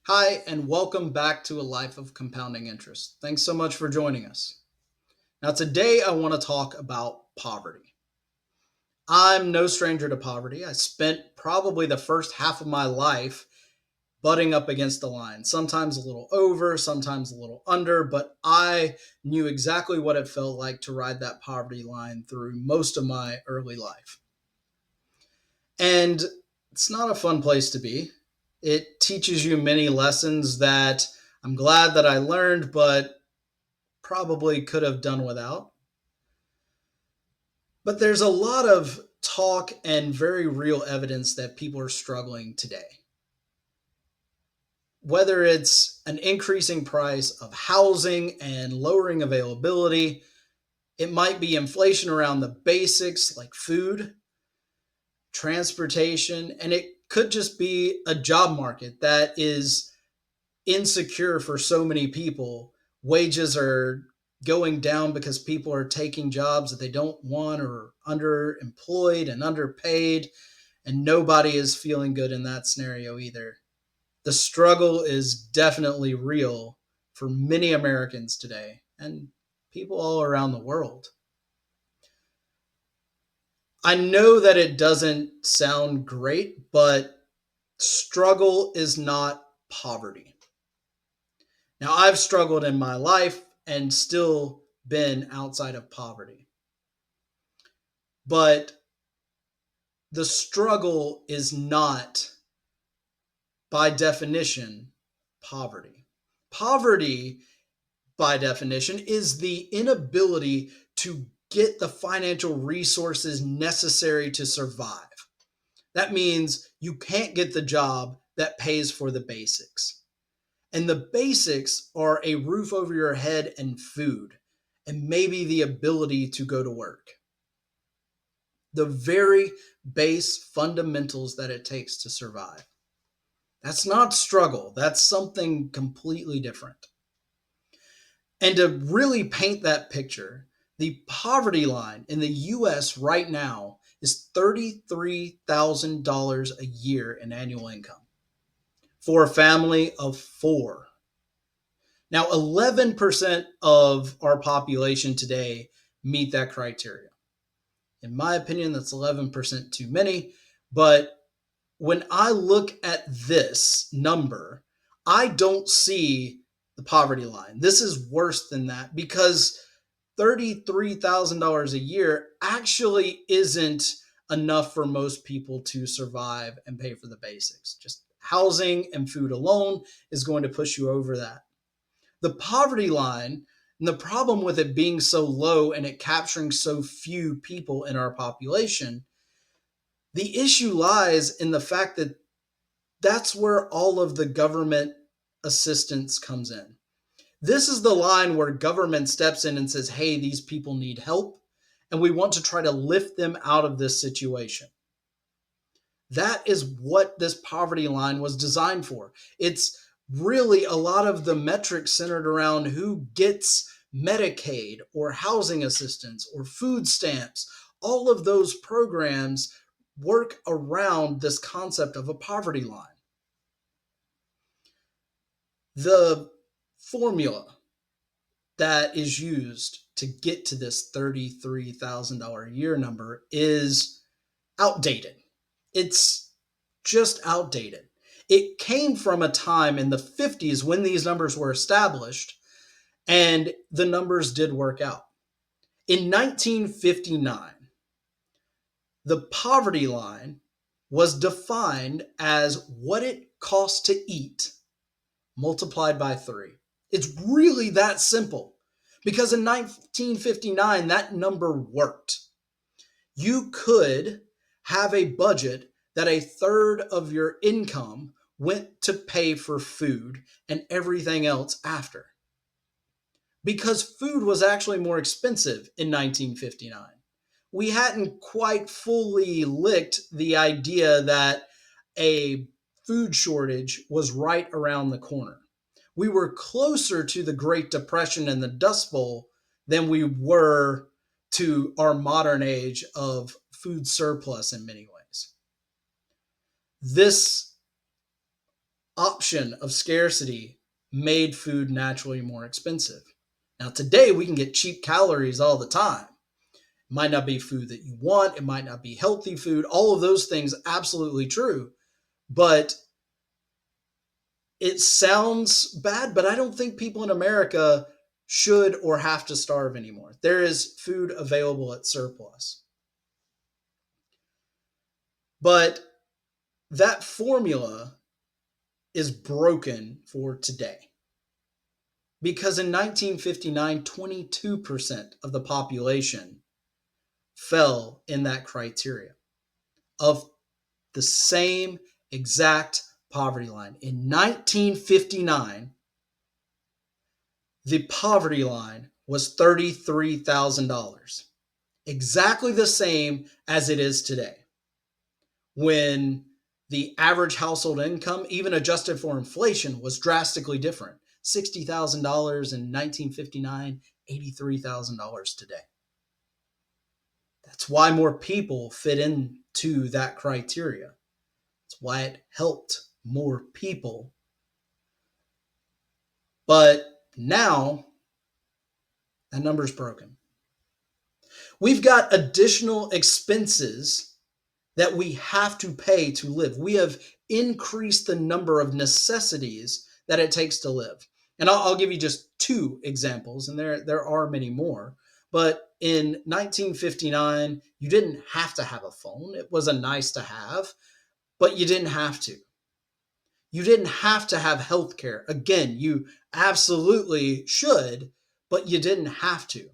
Hi, and welcome back to A Life of Compounding Interest. Thanks so much for joining us. Now, today I want to talk about poverty. I'm no stranger to poverty. I spent probably the first half of my life butting up against the line, sometimes a little over, sometimes a little under, but I knew exactly what it felt like to ride that poverty line through most of my early life. And it's not a fun place to be. It teaches you many lessons that I'm glad that I learned, but probably could have done without. But there's a lot of talk and very real evidence that people are struggling today. Whether it's an increasing price of housing and lowering availability, it might be inflation around the basics like food, transportation, and it could just be a job market that is insecure for so many people. Wages are going down because people are taking jobs that they don't want or underemployed and underpaid, and nobody is feeling good in that scenario either. The struggle is definitely real for many Americans today and people all around the world. I know that it doesn't sound great, but struggle is not poverty. Now, I've struggled in my life and still been outside of poverty. But the struggle is not, by definition, poverty. Poverty, by definition, is the inability to get the financial resources necessary to survive. That means you can't get the job that pays for the basics. And the basics are a roof over your head and food, and maybe the ability to go to work. The very base fundamentals that it takes to survive. That's not struggle, that's something completely different. And to really paint that picture, the poverty line in the US right now is $33,000 a year in annual income for a family of four. Now, 11% of our population today meet that criteria. In my opinion, that's 11% too many. But when I look at this number, I don't see the poverty line. This is worse than that because $33,000 a year actually isn't enough for most people to survive and pay for the basics. Just housing and food alone is going to push you over that. The poverty line and the problem with it being so low and it capturing so few people in our population, the issue lies in the fact that that's where all of the government assistance comes in. This is the line where government steps in and says, hey, these people need help, and we want to try to lift them out of this situation. That is what this poverty line was designed for. It's really a lot of the metrics centered around who gets Medicaid or housing assistance or food stamps. All of those programs work around this concept of a poverty line. The formula that is used to get to this $33,000 a year number is outdated. It's just outdated. It came from a time in the 50s when these numbers were established, and the numbers did work out. In 1959, the poverty line was defined as what it costs to eat multiplied by 3. It's really that simple because in 1959, that number worked. You could have a budget that a third of your income went to pay for food and everything else after. Because food was actually more expensive in 1959. We hadn't quite fully licked the idea that a food shortage was right around the corner. We were closer to the Great Depression and the Dust Bowl than we were to our modern age of food surplus in many ways. This option of scarcity made food naturally more expensive. Now, today we can get cheap calories all the time. It might not be food that you want, it might not be healthy food, all of those things, absolutely true. But it sounds bad, but I don't think people in America should or have to starve anymore. There is food available at surplus. But that formula is broken for today. Because in 1959, 22% of the population fell in that criteria of the same exact poverty line. In 1959, the poverty line was $33,000, exactly the same as it is today, when the average household income, even adjusted for inflation, was drastically different. $60,000 in 1959, $83,000 today. That's why more people fit into that criteria. That's why it helped more people. But now that number's broken. We've got additional expenses that we have to pay to live. We have increased the number of necessities that it takes to live. And I'll give you just two examples, and there are many more. But in 1959, you didn't have to have a phone. It was a nice to have, but you didn't have to. You didn't have to have health care. Again, you absolutely should, but you didn't have to.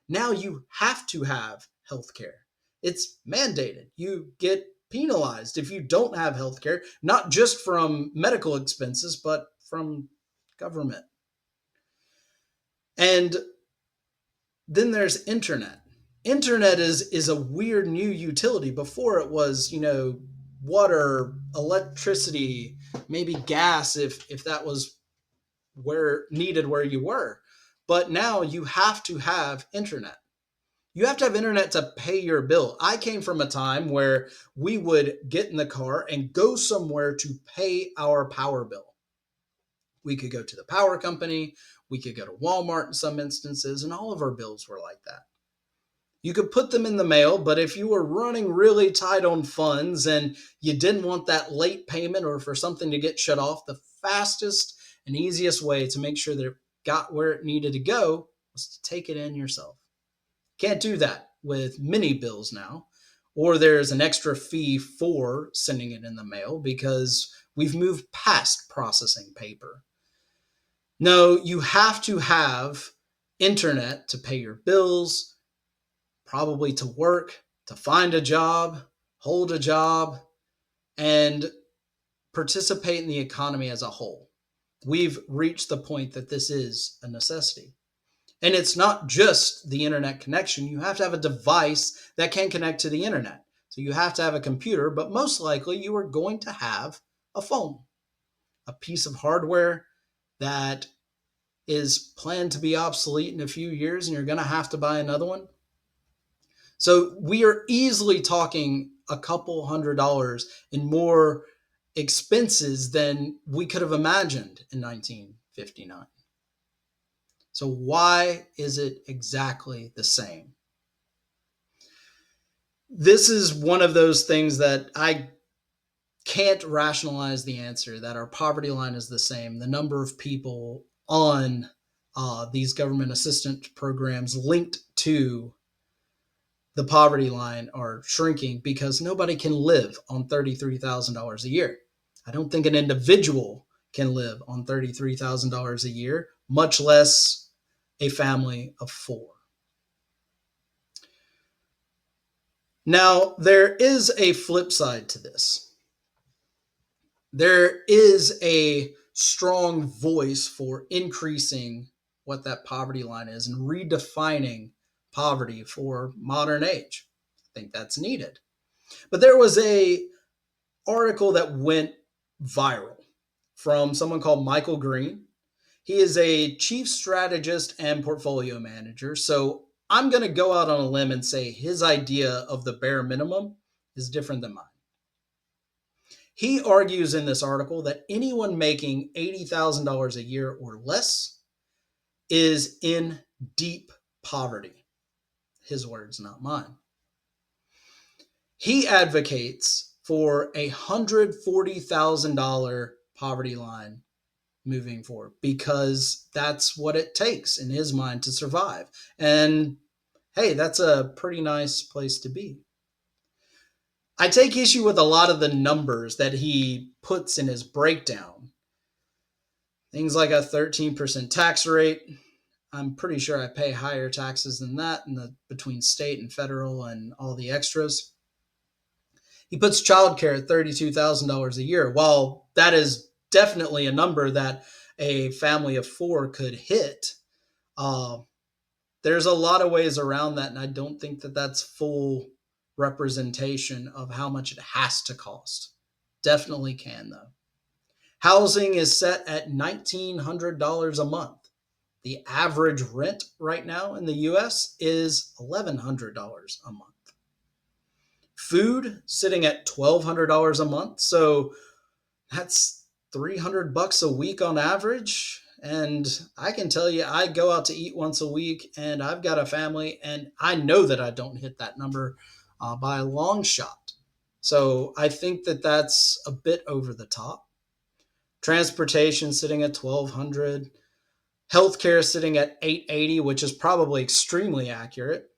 Now you have to have health care. It's mandated. You get penalized if you don't have health care, not just from medical expenses, but from government. And then there's internet. Internet is a weird new utility. Before it was, water, electricity, maybe gas if that was where you were. But now you have to have internet. You have to have internet to pay your bill. I came from a time where we would get in the car and go somewhere to pay our power bill. We could go to the power company, we could go to Walmart in some instances, and all of our bills were like that. You could put them in the mail, but if you were running really tight on funds and you didn't want that late payment or for something to get shut off, the fastest and easiest way to make sure that it got where it needed to go was to take it in yourself. Can't do that with many bills now, or there's an extra fee for sending it in the mail because we've moved past processing paper. No, you have to have internet to pay your bills, probably to work, to find a job, hold a job, and participate in the economy as a whole. We've reached the point that this is a necessity. And it's not just the internet connection. You have to have a device that can connect to the internet. So you have to have a computer, but most likely you are going to have a phone, a piece of hardware that is planned to be obsolete in a few years and you're going to have to buy another one. So we are easily talking a couple $100 in more expenses than we could have imagined in 1959. So why is it exactly the same? This is one of those things that I can't rationalize the answer, that our poverty line is the same. The number of people on these government assistance programs linked to the poverty line are shrinking because nobody can live on $33,000 a year. I don't think an individual can live on $33,000 a year, much less a family of four. Now, there is a flip side to this. There is a strong voice for increasing what that poverty line is and redefining poverty for modern age. I think that's needed. But there was a article that went viral from someone called Michael Green. He is a chief strategist and portfolio manager. So I'm going to go out on a limb and say his idea of the bare minimum is different than mine. He argues in this article that anyone making $80,000 a year or less is in deep poverty. His words, not mine. He advocates for a $140,000 poverty line moving forward because that's what it takes in his mind to survive. And hey, that's a pretty nice place to be. I take issue with a lot of the numbers that he puts in his breakdown. Things like a 13% tax rate. I'm pretty sure I pay higher taxes than that between state and federal and all the extras. He puts childcare at $32,000 a year. While that is definitely a number that a family of four could hit, there's a lot of ways around that, and I don't think that that's full representation of how much it has to cost. Definitely can, though. Housing is set at $1,900 a month. The average rent right now in the US is $1,100 a month. Food sitting at $1,200 a month. So that's $300 a week on average. And I can tell you, I go out to eat once a week and I've got a family and I know that I don't hit that number by a long shot. So I think that that's a bit over the top. Transportation sitting at $1,200. Healthcare sitting at $880, which is probably extremely accurate.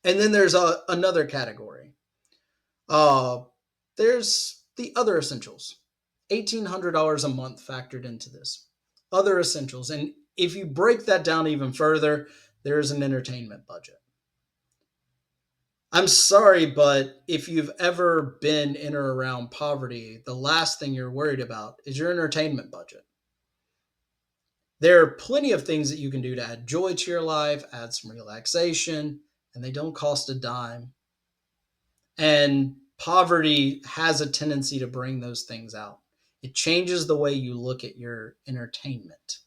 And then there's another category. There's the other essentials. $1,800 a month factored into this. Other essentials. And if you break that down even further, there is an entertainment budget. I'm sorry, but if you've ever been in or around poverty, the last thing you're worried about is your entertainment budget. There are plenty of things that you can do to add joy to your life, add some relaxation, and they don't cost a dime. And poverty has a tendency to bring those things out. It changes the way you look at your entertainment.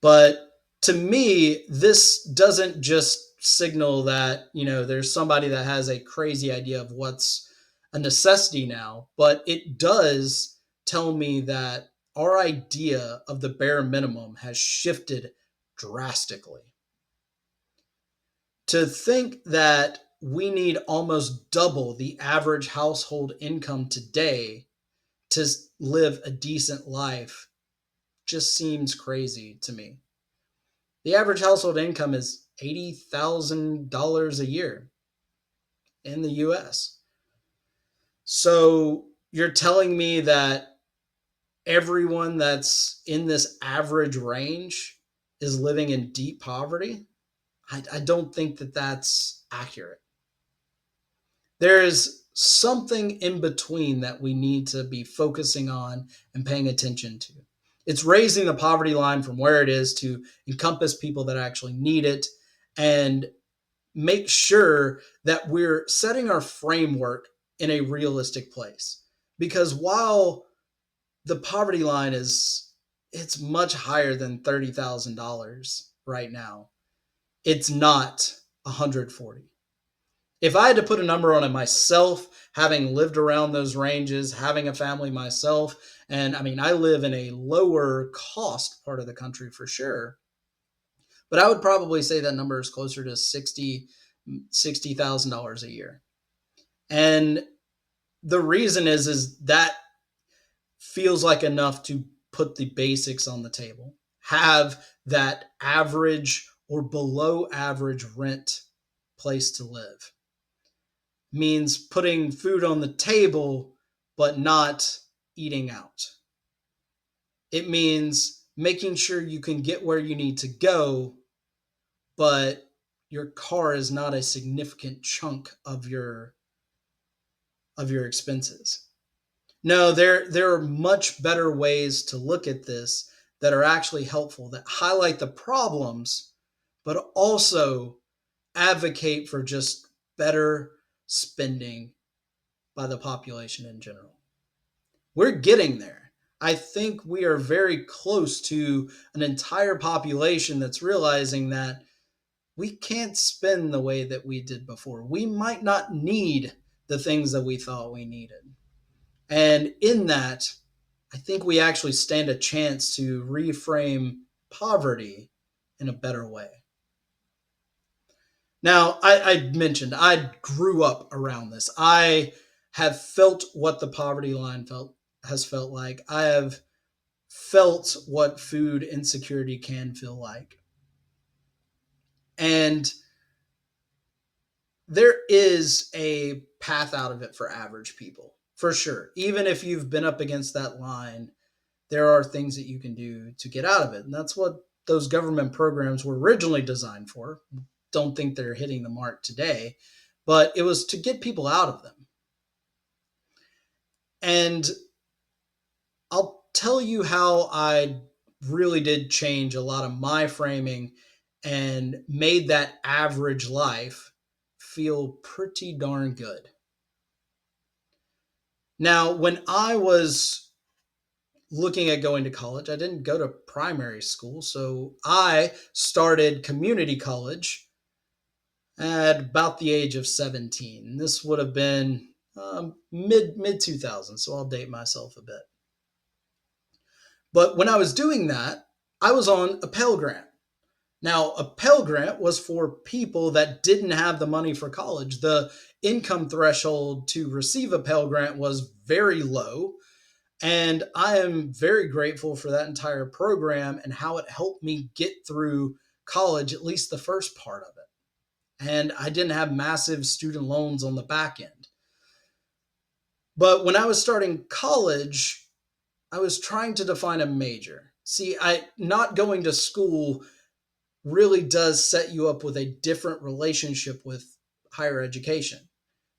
But to me, this doesn't just signal that, there's somebody that has a crazy idea of what's a necessity now, but it does tell me that our idea of the bare minimum has shifted drastically. To think that we need almost double the average household income today to live a decent life just seems crazy to me. The average household income is $80,000 a year in the US. So you're telling me that everyone that's in this average range is living in deep poverty? I don't think that that's accurate. There is something in between that we need to be focusing on and paying attention to. It's raising the poverty line from where it is to encompass people that actually need it and make sure that we're setting our framework in a realistic place. Because while the poverty line it's much higher than $30,000 right now, it's not 140. If I had to put a number on it myself, having lived around those ranges, having a family myself, and I live in a lower cost part of the country for sure, but I would probably say that number is closer to $60,000 a year. And the reason is that feels like enough to put the basics on the table, have that average or below average rent place to live. Means putting food on the table, but not eating out. It means making sure you can get where you need to go, but your car is not a significant chunk of your expenses. No, there are much better ways to look at this that are actually helpful, that highlight the problems, but also advocate for just better spending by the population in general. We're getting there. I think we are very close to an entire population that's realizing that we can't spend the way that we did before. We might not need the things that we thought we needed. And in that, I think we actually stand a chance to reframe poverty in a better way. Now, I mentioned I grew up around this. I have felt what the poverty line has felt like. I have felt what food insecurity can feel like. And there is a path out of it for average people, for sure. Even if you've been up against that line, there are things that you can do to get out of it. And that's what those government programs were originally designed for. Don't think they're hitting the mark today, but it was to get people out of them. And I'll tell you how I really did change a lot of my framing and made that average life feel pretty darn good. Now, when I was looking at going to college, I didn't go to primary school, so I started community college at about the age of 17. This would have been mid 2000s, so I'll date myself a bit. But when I was doing that, I was on a Pell Grant. Now, a Pell Grant was for people that didn't have the money for college. The income threshold to receive a Pell Grant was very low. And I am very grateful for that entire program and how it helped me get through college, at least the first part of it. And I didn't have massive student loans on the back end. But when I was starting college, I was trying to define a major. See, I not going to school really does set you up with a different relationship with higher education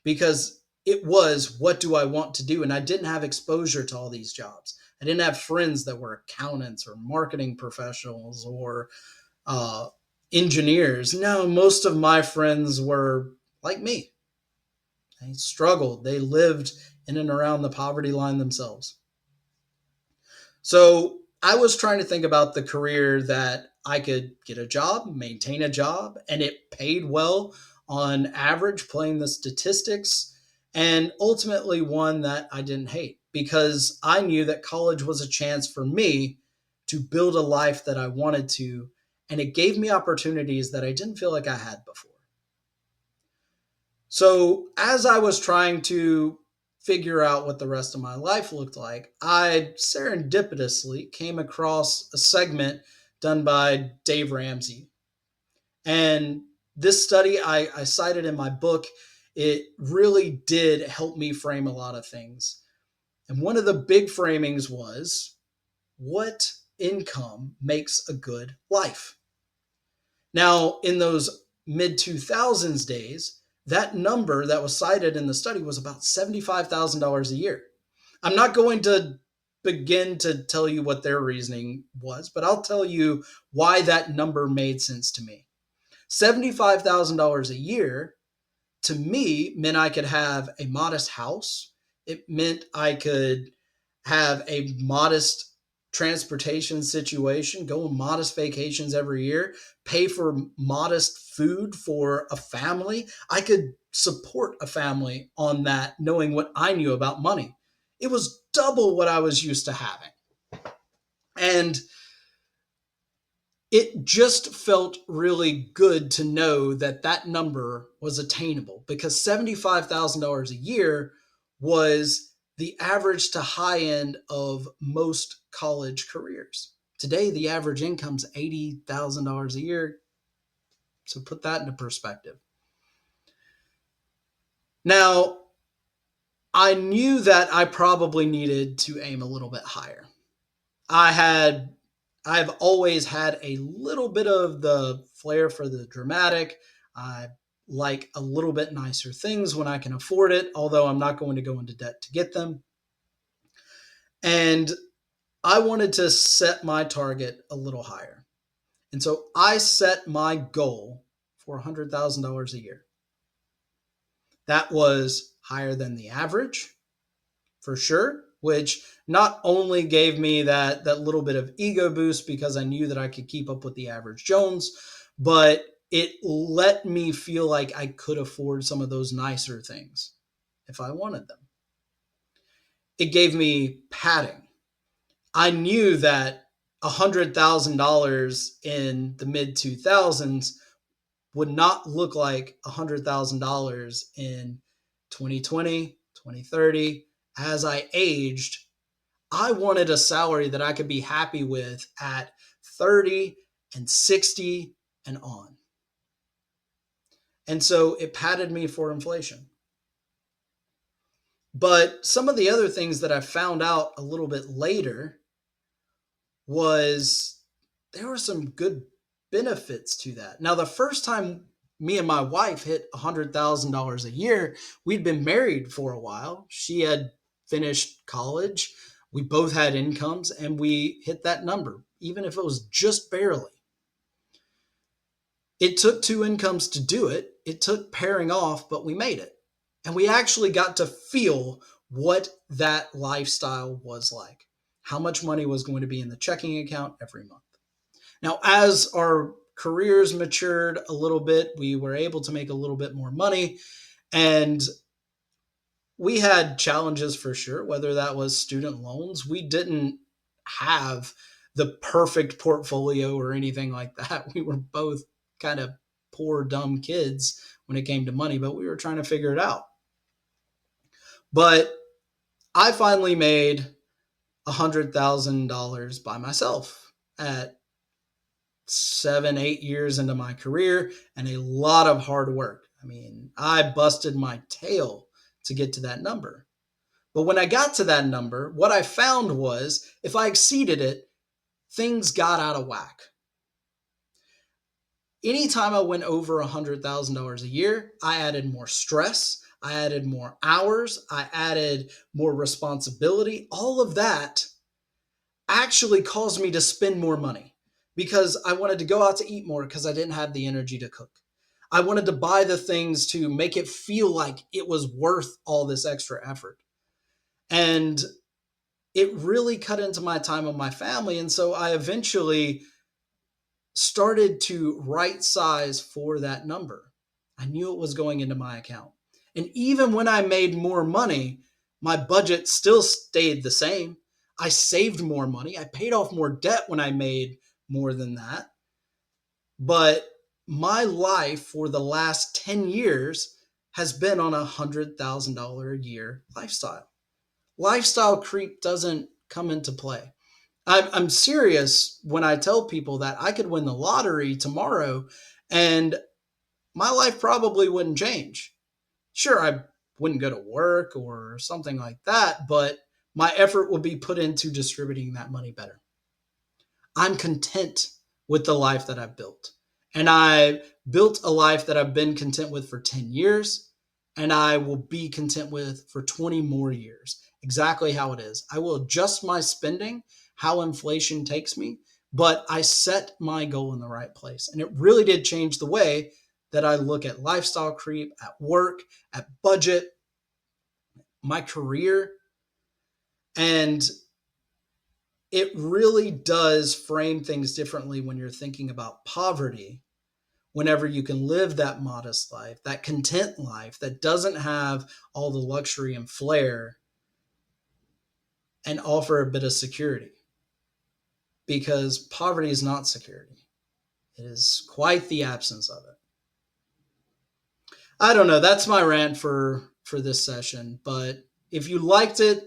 because it was, what do I want to do? And I didn't have exposure to all these jobs. I didn't have friends that were accountants or marketing professionals or uh, engineers. No, most of my friends were like me. They struggled. They lived in and around the poverty line themselves. So I was trying to think about the career that I could get a job, maintain a job, and it paid well on average, playing the statistics, and ultimately one that I didn't hate because I knew that college was a chance for me to build a life that I wanted to, and it gave me opportunities that I didn't feel like I had before. So, as I was trying to figure out what the rest of my life looked like, I serendipitously came across a segment done by Dave Ramsey. And this study I cited in my book, it really did help me frame a lot of things. And one of the big framings was, what income makes a good life? Now, in those mid 2000s days, that number that was cited in the study was about $75,000 a year. I'm not going to begin to tell you what their reasoning was, but I'll tell you why that number made sense to me. $75,000 a year to me meant I could have a modest house. It meant I could have a modest transportation situation, go on modest vacations every year, pay for modest food for a family. I could support a family on that, knowing what I knew about money. It was double what I was used to having. And it just felt really good to know that that number was attainable because $75,000 a year was the average to high end of most college careers. Today, the average income's $80,000 a year. So put that into perspective. Now, I knew that I probably needed to aim a little bit higher. I've always had a little bit of the flair for the dramatic. I like a little bit nicer things when I can afford it, although I'm not going to go into debt to get them. And I wanted to set my target a little higher. And so I set my goal for $100,000 a year. That was higher than the average, for sure, which not only gave me that little bit of ego boost because I knew that I could keep up with the average Jones, but it let me feel like I could afford some of those nicer things if I wanted them. it gave me padding. I knew that $100,000 in the mid 2000s would not look like $100,000 in 2020, 2030. As I aged, I wanted a salary that I could be happy with at 30 and 60 and on. And so it padded me for inflation. But some of the other things that I found out a little bit later was there were some good benefits to that. Now, the first time me and my wife hit $100,000 a year, we'd been married for a while. She had finished college. We both had incomes and we hit that number, even if it was just barely. It took two incomes to do it. It took pairing off, but we made it. And we actually got to feel what that lifestyle was like, how much money was going to be in the checking account every month. Now, as our careers matured a little bit, we were able to make a little bit more money. And we had challenges for sure, whether that was student loans. We didn't have the perfect portfolio or anything like that. We were both kind of poor, dumb kids when it came to money, but we were trying to figure it out. But I finally made $100,000 by myself at 7, 8 years into my career and a lot of hard work. I mean, I busted my tail to get to that number. But when I got to that number, what I found was if I exceeded it, things got out of whack. Anytime I went over $100,000 a year, I added more stress, I added more hours, I added more responsibility. All of that actually caused me to spend more money because I wanted to go out to eat more because I didn't have the energy to cook. I wanted to buy the things to make it feel like it was worth all this extra effort. And it really cut into my time with my family. And so I eventually started to right size for that number. I knew it was going into my account. And even when I made more money, my budget still stayed the same. I saved more money. I paid off more debt when I made more than that. But my life for the last 10 years has been on $100,000 a year lifestyle. Lifestyle creep doesn't come into play. I'm serious when I tell people that I could win the lottery tomorrow and my life probably wouldn't change. Sure, I wouldn't go to work or something like that, but my effort would be put into distributing that money better. I'm content with the life that I've built. And I built a life that I've been content with for 10 years, and I will be content with for 20 more years. Exactly how it is. I will adjust my spending how inflation takes me, but I set my goal in the right place. And it really did change the way that I look at lifestyle creep, at work, at budget, my career. And it really does frame things differently when you're thinking about poverty, whenever you can live that modest life, that content life that doesn't have all the luxury and flair and offer a bit of security. Because poverty is not security. It is quite the absence of it. I don't know. That's my rant for this session. But if you liked it,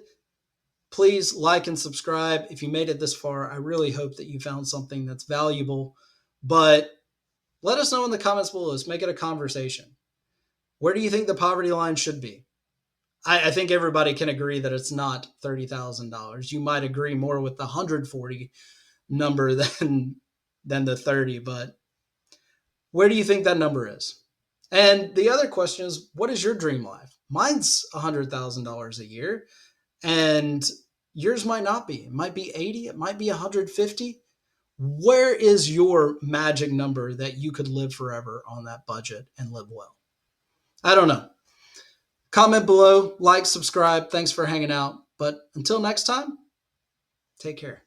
please like and subscribe. If you made it this far, I really hope that you found something that's valuable. But let us know in the comments below. Let's make it a conversation. Where do you think the poverty line should be? I think everybody can agree that it's not $30,000. You might agree more with the 140 number than the 30, but where do you think that number is? And the other question is, what is your dream life? Mine's $100,000 a year, and yours might not be. It might be 80, it might be 150. Where is your magic number that you could live forever on that budget and live well? I don't know. Comment below, like, subscribe. Thanks for hanging out. But until next time, take care.